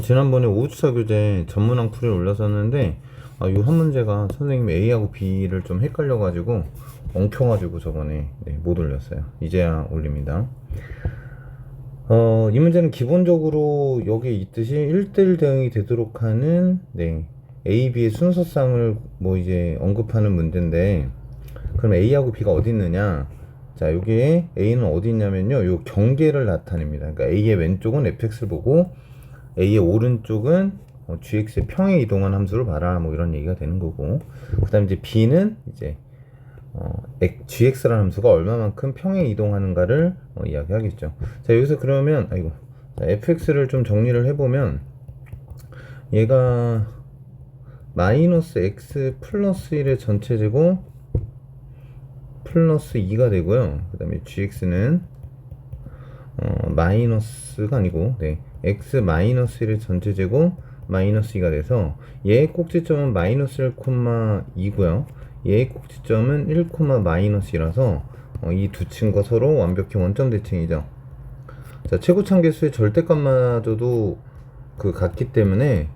지난번에 5주차 교재 전문항 풀이를 올렸었는데, 이 한 문제가 선생님이 A하고 B를 좀 헷갈려가지고, 엉켜가지고 저번에 못 올렸어요. 이제야 올립니다. 이 문제는 기본적으로 여기에 있듯이 1대1 대응이 되도록 하는, A, B의 순서상을 이제 언급하는 문제인데, 그럼 A하고 B가 어디 있느냐? 자, 여기에 A는 어디 있냐면요, 요 경계를 나타냅니다. 그러니까 A의 왼쪽은 fx를 보고, A의 오른쪽은 gx의 평행 이동한 함수를 봐라, 이런 얘기가 되는 거고, 그 다음에 이제 B는 이제 gx라는 함수가 얼마만큼 평행 이동하는가를 이야기하겠죠. 자, 여기서 그러면 자, fx를 좀 정리를 해보면, 얘가 마이너스 x 플러스 1의 전체 제곱 플러스 2가 되고요. 그 다음에 gx는 마이너스가 아니고 x 마이너스 1의 전체 제곱 마이너스 2가 돼서 얘의 꼭지점은 마이너스 1, 2고요. 얘의 꼭지점은 1, 마이너스 2라서 이 두 층과 서로 완벽히 원점 대칭이죠. 자, 최고참 개수의 절대값마저도 같기 때문에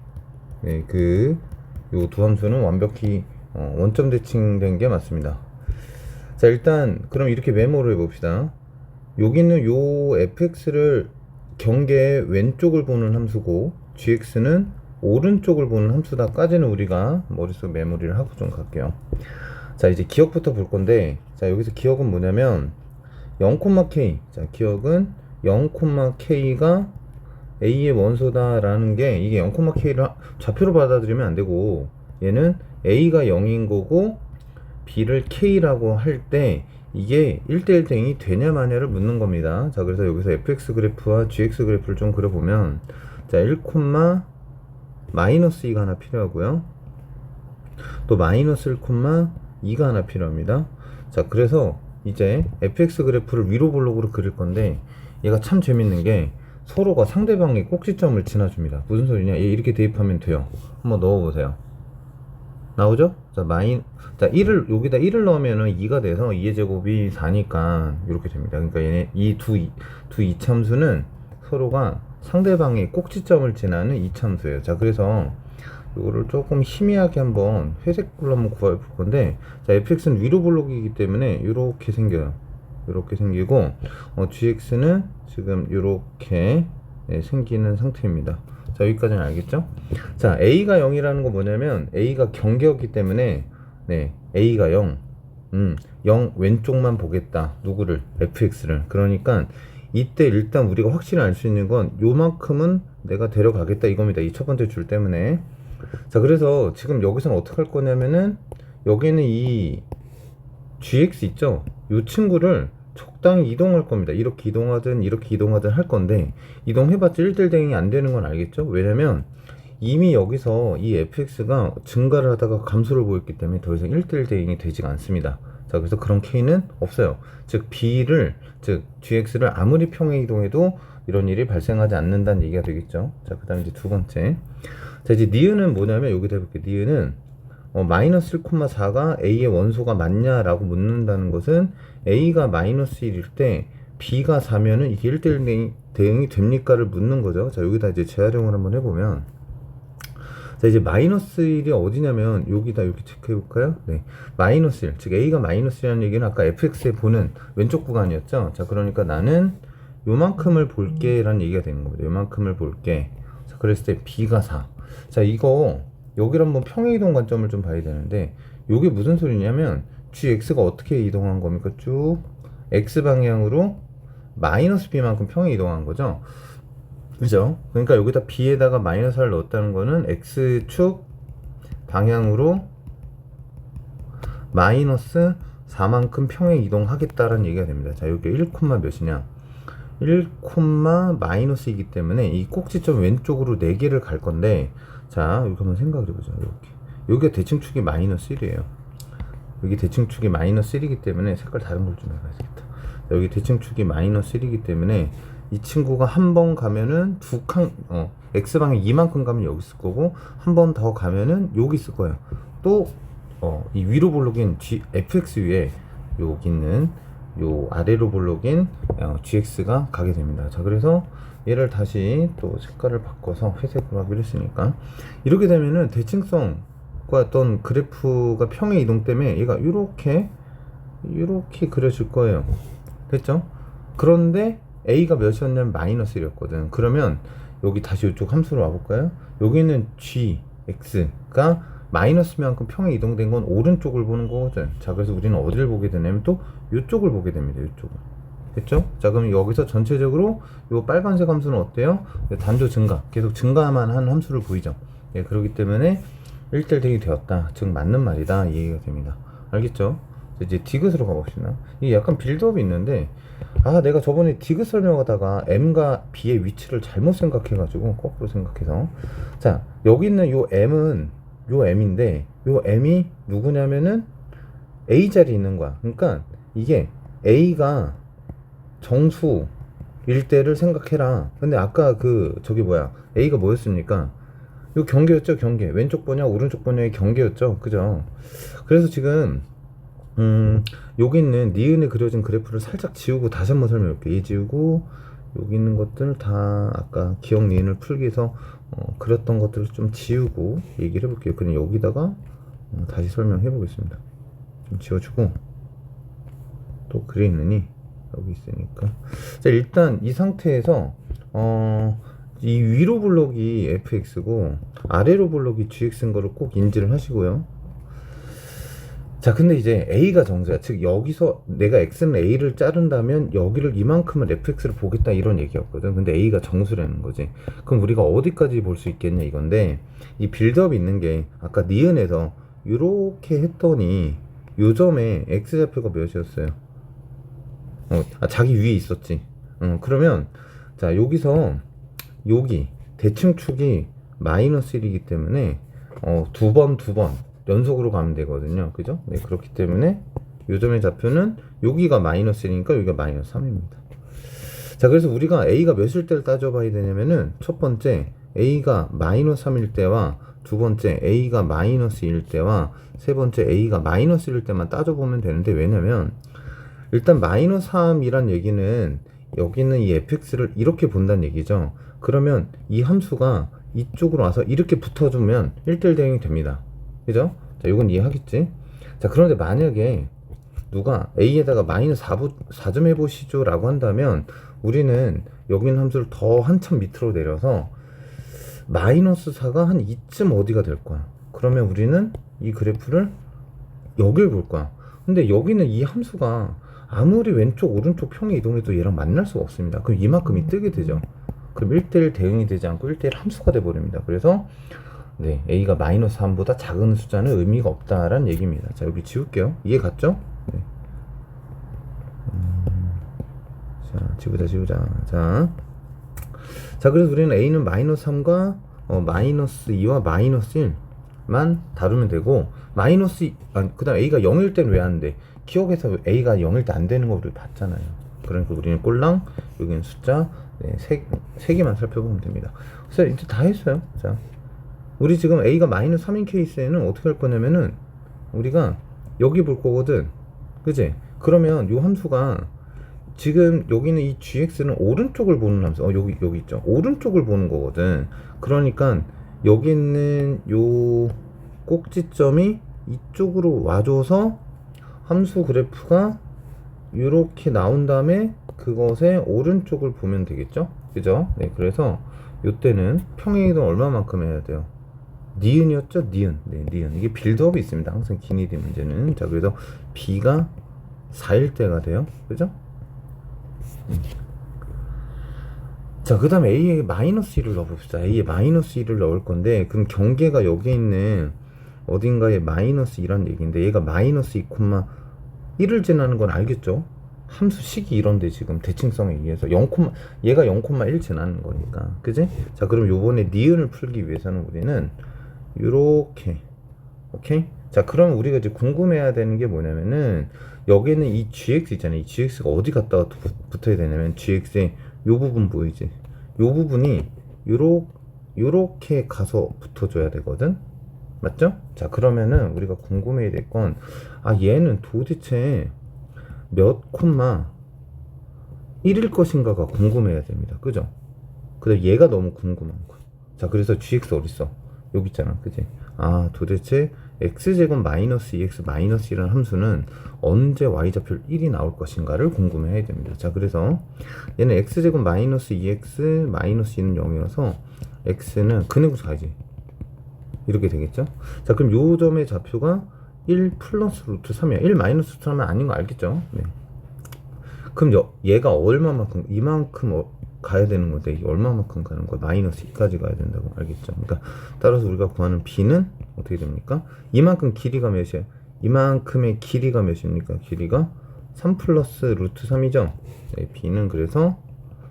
요 두 함수는 완벽히 원점 대칭된 게 맞습니다. 자, 일단 그럼 이렇게 메모를 해봅시다. 여기 있는 요 fx를 경계의 왼쪽을 보는 함수고, gx는 오른쪽을 보는 함수다까지는 우리가 머릿속 메모리를 하고 좀 갈게요. 자, 이제 기억부터 볼 건데, 자, 여기서 기억은 뭐냐면 0,k. 자, 기억은 0,k가 a의 원소다라는 게, 이게 0,k를 좌표로 받아들이면 안 되고, 얘는 a가 0인 거고 b를 k라고 할 때 이게 1대1 대응이 되냐 마냐를 묻는 겁니다. 자, 그래서 여기서 fx 그래프와 gx 그래프를 좀 그려보면, 자, 1, 마이너스 2가 하나 필요하고요. 또 마이너스 1, 2가 하나 필요합니다. 자, 그래서 이제 fx 그래프를 위로 볼록으로 그릴 건데, 얘가 참 재밌는 게 서로가 상대방의 꼭지점을 지나줍니다. 무슨 소리냐? 얘 이렇게 대입하면 돼요. 한번 넣어보세요. 나오죠? 자, 자, 1을, 여기다 1을 넣으면은 2가 돼서 2의 제곱이 4니까 이렇게 됩니다. 그러니까 얘네, 이 두 이참수는 서로가 상대방의 꼭지점을 지나는 이참수예요. 자, 그래서 이거를 조금 희미하게 한번 회색으로 한번 구해볼 건데, 자, fx는 위로 볼록이기 때문에 이렇게 생겨요. 이렇게 생기고, gx는 지금 이렇게 생기는 상태입니다. 자, 여기까지는 알겠죠? 자, a가 0이라는 거 뭐냐면, a가 경계였기 때문에 a가 0, 0 왼쪽만 보겠다. 누구를? fx를. 그러니까 이때 일단 우리가 확실히 알 수 있는 건 요만큼은 내가 데려가겠다 이겁니다. 이 첫 번째 줄 때문에. 자, 그래서 지금 여기서는 어떻게 할 거냐면은, 여기는 이 gx 있죠? 이 친구를 적당히 이동할 겁니다. 이렇게 이동하든 이렇게 이동하든 할 건데, 이동해봤자 1대1 대응이 안 되는 건 알겠죠? 왜냐면 이미 여기서 이 fx가 증가를 하다가 감소를 보였기 때문에 더 이상 1대1 대응이 되지가 않습니다. 자, 그래서 그런 k는 없어요. 즉 즉 gx를 아무리 평행 이동해도 이런 일이 발생하지 않는다는 얘기가 되겠죠. 자, 그 다음에 이제 두 번째. 자, 이제 니은은 뭐냐면, 여기다 해볼게요. 니은은 마이너스 1,4가 a의 원소가 맞냐라고 묻는다는 것은, a가 마이너스 1일 때 b가 4면은 이게 1대1 대응이 됩니까를 묻는 거죠. 자, 여기다 이제 재활용을 한번 해보면, 자, 이제 마이너스 1이 어디냐면 여기다 이렇게 체크해 볼까요? 마이너스 1, 즉 a가 마이너스 1이라는 얘기는 아까 fx에 보는 왼쪽 구간이었죠. 자, 그러니까 나는 요만큼을 볼게 라는 얘기가 되는 겁니다. 요만큼을 볼게. 자, 그랬을 때 b가 4. 자, 이거 여기를 한번 평행이동 관점을 좀 봐야 되는데, 이게 무슨 소리냐면 gx가 어떻게 이동한 겁니까? 쭉 x방향으로 마이너스 b만큼 평행 이동한 거죠. 그죠? 그러니까 여기다 b에다가 마이너스 4를 넣었다는 거는 x축 방향으로 마이너스 4만큼 평행 이동하겠다라는 얘기가 됩니다. 자, 여기 1, 몇이냐? 1, 마이너스이기 때문에 이 꼭지점 왼쪽으로 4개를 갈 건데, 자, 이렇게 한번 생각을 해보죠. 이렇게. 여기가 대칭축이 마이너스 1이에요. 여기 대칭축이 마이너스 1이기 때문에 색깔 다른 걸 좀 해봐야겠다. 여기 대칭축이 마이너스 1이기 때문에 이 친구가 한 번 가면은 x방향 이만큼 가면 여기 있을 거고, 한 번 더 가면은 여기 있을 거예요. 또 이 위로 볼록인 fx 위에 여기 있는 요 아래로 볼록인 gx가 가게 됩니다. 자, 그래서 얘를 다시 또 색깔을 바꿔서 회색으로 하기로 했으니까, 이렇게 되면은 대칭성과 어떤 그래프가 평의 이동 때문에 얘가 이렇게 그려질 거예요. 됐죠? 그런데 A가 몇이었냐면 마이너스 1이었거든. 그러면 여기 다시 이쪽 함수로 와볼까요? 여기는 Gx가 마이너스만큼 평에 이동된 건 오른쪽을 보는 거거든. 자, 그래서 우리는 어디를 보게 되냐면 또 이쪽을 보게 됩니다. 이쪽을. 됐죠? 자, 그럼 여기서 전체적으로 이 빨간색 함수는 어때요? 단조 증가, 계속 증가만 한 함수를 보이죠. 예, 그렇기 때문에 1대1 되었다, 즉 맞는 말이다, 이 얘기가 됩니다. 알겠죠? 이제 디귿으로 가봅시다. 이게 약간 빌드업이 있는데, 내가 저번에 디귿 설명하다가 M과 B의 위치를 잘못 생각해가지고 거꾸로 생각해서, 자, 여기 있는 요 M은 요 M인데, 요 M이 누구냐면은 A 자리에 있는 거야. 그러니까 이게 A가 정수일 때를 생각해라. 근데 아까 A가 뭐였습니까? 요 경계였죠. 경계. 왼쪽 번역 오른쪽 번역의 경계였죠. 그죠? 그래서 지금 여기 있는 니은에 그려진 그래프를 살짝 지우고 다시 한번 설명해 볼게요. 얘 지우고 여기 있는 것들 다 아까 기억 니은을 풀기 위해서 그렸던 것들을 좀 지우고 얘기를 해볼게요. 그냥 여기다가 다시 설명해 보겠습니다. 좀 지워주고, 또 글에 있느니 여기 있으니까. 자, 일단 이 상태에서 이 위로 블록이 fx고 아래로 블록이 gx인 거를 꼭 인지를 하시고요. 자, 근데 이제 a가 정수야. 즉 여기서 내가 x는 a를 자른다면 여기를 이만큼은 fx를 보겠다, 이런 얘기였거든. 근데 a가 정수라는 거지. 그럼 우리가 어디까지 볼 수 있겠냐 이건데, 이 빌드업이 있는 게 아까 니은에서 이렇게 했더니 요 점에 x좌표가 몇이었어요? 자기 위에 있었지. 그러면 자, 여기서 여기 대칭축이 마이너스 1이기 때문에 두 번 연속으로 가면 되거든요. 그죠? 네, 그렇기 때문에 요점의 좌표는 여기가 마이너스 1이니까 여기가 마이너스 3입니다. 자, 그래서 우리가 A가 몇일 때를 따져봐야 되냐면은, 첫 번째 A가 마이너스 3일 때와 두 번째 A가 마이너스 1일 때와 세 번째 A가 마이너스 1일 때만 따져보면 되는데, 왜냐면 일단 마이너스 3이란 얘기는 여기 있는 이 fx를 이렇게 본다는 얘기죠. 그러면 이 함수가 이쪽으로 와서 이렇게 붙어주면 1대1 대응이 됩니다. 그죠? 자, 이건 이해하겠지? 자, 그런데 만약에 누가 a에다가 마이너스 4좀 해보시죠 라고 한다면, 우리는 여기 있는 함수를 더 한참 밑으로 내려서 마이너스 4가 한 이쯤 어디가 될 거야. 그러면 우리는 이 그래프를 여길 볼 거야. 근데 여기는 이 함수가 아무리 왼쪽 오른쪽 평이 이동해도 얘랑 만날 수가 없습니다. 그럼 이만큼이 뜨게 되죠. 그럼 1대1 대응이 되지 않고 1대1 함수가 돼버립니다. 그래서 네, a가 마이너스 3보다 작은 숫자는 의미가 없다라는 얘기입니다. 자, 여기 지울게요. 이해 갔죠? 네. 자, 지우자. 자, 그래서 우리는 a는 마이너스 3과 마이너스 2와 마이너스 1만 다루면 되고, 그 다음 a가 0일 때는 왜 안 돼? 기억에서 a가 0일 때 안 되는 거 우리 봤잖아요. 그러니까 우리는 꼴랑 여기는 숫자 세 개만 살펴보면 됩니다. 그래서 이제 다 했어요. 자, 우리 지금 a가 마이너스 3인 케이스에는 어떻게 할 거냐면은, 우리가 여기 볼 거거든. 그치? 그러면 요 함수가 지금 여기는 이 gx는 오른쪽을 보는 함수, 여기 있죠. 오른쪽을 보는 거거든. 그러니까 여기 있는 요 꼭지점이 이쪽으로 와줘서 함수 그래프가 이렇게 나온 다음에 그것의 오른쪽을 보면 되겠죠? 그죠? 네, 그래서 요때는 평행 이동 얼마만큼 해야 돼요? 니은이었죠? 니은. 네, 니은. 이게 빌드업이 있습니다. 항상 기니디 문제는. 자, 그래서 B가 4일 때가 돼요. 그죠? 자, 그 다음에 A에 마이너스 1을 넣어봅시다. A에 마이너스 1을 넣을 건데, 그럼 경계가 여기 있는 어딘가에 마이너스 2란 얘기인데, 얘가 마이너스 2, 1을 지나는 건 알겠죠? 함수식이 이런데 지금 대칭성에 의해서 얘가 0,1 지나는 거니까. 그지? 자, 그럼 요번에 니은을 풀기 위해서는 우리는 요렇게, 오케이? 자, 그럼 우리가 이제 궁금해야 되는 게 뭐냐면은, 여기는 이 gx 있잖아요. 이 gx가 어디 갔다가 붙어야 되냐면, gx의 요 부분 보이지? 요 부분이 요렇게 가서 붙어줘야 되거든? 맞죠? 자, 그러면은 우리가 궁금해야 될 건, 얘는 도대체 몇 콤마 1일 것인가가 궁금해야 됩니다. 그죠? 그다음 얘가 너무 궁금한 거야. 자, 그래서 gx 어딨어? 여기 있잖아, 그지? 아, 도대체 x제곱 마이너스 2x 마이너스 1이라는 함수는 언제 y좌표 1이 나올 것인가를 궁금해 해야 됩니다. 자, 그래서 얘는 x제곱 마이너스 2x 마이너스 2는 0이어서 x는 근해구수 가야지. 이렇게 되겠죠? 자, 그럼 요 점의 좌표가 1 플러스 루트 3이야. 1 마이너스 루트 3은 아닌 거 알겠죠? 네. 그럼 얘가 얼마만큼, 이만큼 가야 되는 건데, 이게 얼마만큼 가는 거야? 마이너스 2까지 가야 된다고 알겠죠? 그러니까, 따라서 우리가 구하는 b는 어떻게 됩니까? 이만큼 길이가 몇이에요? 이만큼의 길이가 몇입니까? 길이가 3 플러스 루트 3이죠? 네, b는 그래서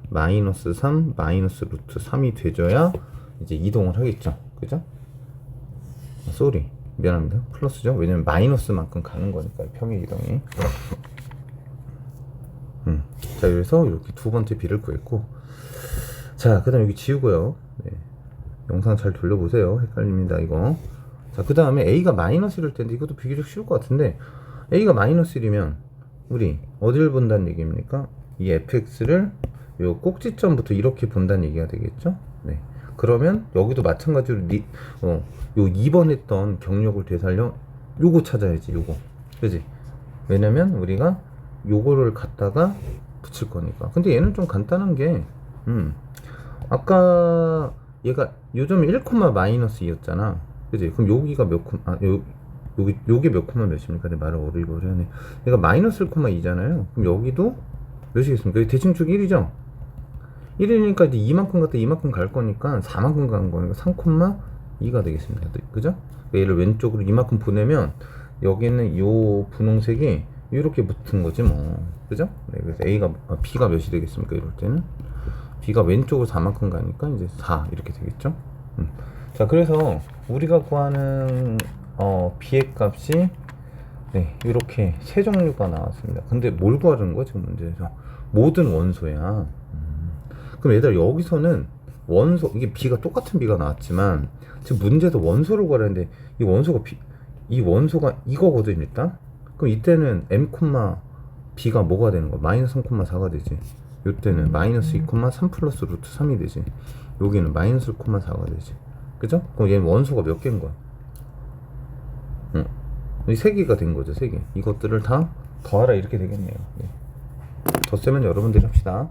마이너스 3, 마이너스 루트 3이 돼줘야 이제 이동을 하겠죠? 그죠? 쏘리. 미안합니다. 플러스죠? 왜냐면 마이너스만큼 가는 거니까, 평행 이동이. 자, 그래서 이렇게 두 번째 b를 구했고, 자, 그 다음 여기 지우고요. 네. 영상 잘 돌려보세요. 헷갈립니다, 이거. 자, 그 다음에 a가 마이너스 1일 텐데, 이것도 비교적 쉬울 것 같은데, a가 마이너스 1이면, 우리 어딜 본다는 얘기입니까? 이 fx를 요 꼭지점부터 이렇게 본다는 얘기가 되겠죠? 네. 그러면 여기도 마찬가지로 요 2번 했던 경력을 되살려 요거 찾아야지, 요거. 그지? 왜냐면 우리가 요거를 갖다가 붙일 거니까. 근데 얘는 좀 간단한 게, 아까 얘가 요점이 1, 마이너스 2였잖아. 그지? 그럼 여기가 몇 콤마, 요게 몇 콤마 몇입니까? 내 말을 어리버리하네. 얘가 마이너스 1, 2잖아요. 그럼 여기도 몇이겠습니까? 대칭축 1이죠? 1이니까 이제 이만큼 갔다 이만큼 갈 거니까 4만큼 가는 거니까 3, 2가 되겠습니다. 그죠? 얘를 왼쪽으로 이만큼 보내면 여기는 요 분홍색이 이렇게 붙은 거지 뭐. 그죠? 네, 그래서 b가 몇이 되겠습니까? 이럴 때는 b가 왼쪽으로 4만큼 가니까 이제 4 이렇게 되겠죠? 자, 그래서 우리가 구하는 b의 값이 네, 이렇게 세 종류가 나왔습니다. 근데 뭘 구하는 거야 지금 문제에서? 모든 원소야. 그럼 얘들아, 여기서는 원소, 이게 b가 똑같은 b가 나왔지만 지금 문제에서 원소를 구하려는데 이 원소가 이거거든 일단. 그럼 이때는 m, b가 뭐가 되는 거야? 마이너스 3, 4가 되지. 이때는 마이너스 2, 3 플러스 루트 3이 되지. 여기는 마이너스 1, 4가 되지. 그죠? 그럼 얘는 원소가 몇 개인 거야? 이 세 개가 된 거죠, 세 개. 이것들을 다 더하라 이렇게 되겠네요. 네. 덧셈은 여러분들이 합시다.